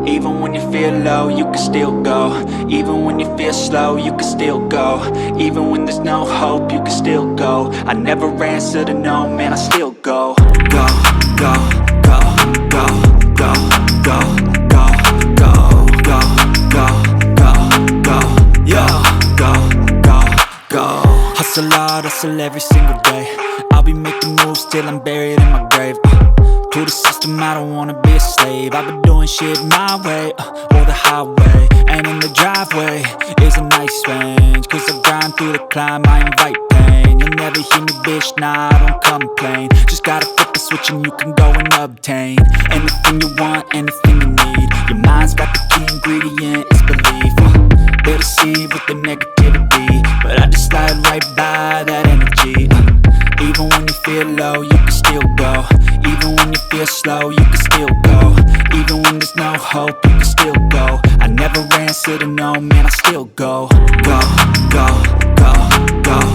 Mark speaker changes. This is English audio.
Speaker 1: Even when you feel low, you can still go. Even when you feel slow, you can still go. Even when there's no hope, you can still go. I never answer to no, man, I still go. Go, go, go, go, go, go, go, go, go, go, go, go, yo, go, go, go. Hustle hard, hustle every single day. I'll be making moves till I'm buried in my grave. To the system, I don't wanna be a slave. I've been doing shit my way, or the highway. And in the driveway is a nice range, cause I grind through the climb, I invite pain. You'll never hear me, bitch, nah, I don't complain. Just gotta flip the switch and you can go and obtain anything you want, anything you need. Your mind's got the key ingredient, it's belief. They deceive with the negativity, but I just slide right by that energy. Even when you feel low, you can still go. Even when you feel slow, you can still go. Even when there's no hope, you can still go. I never answer to no, man, I still go. Go.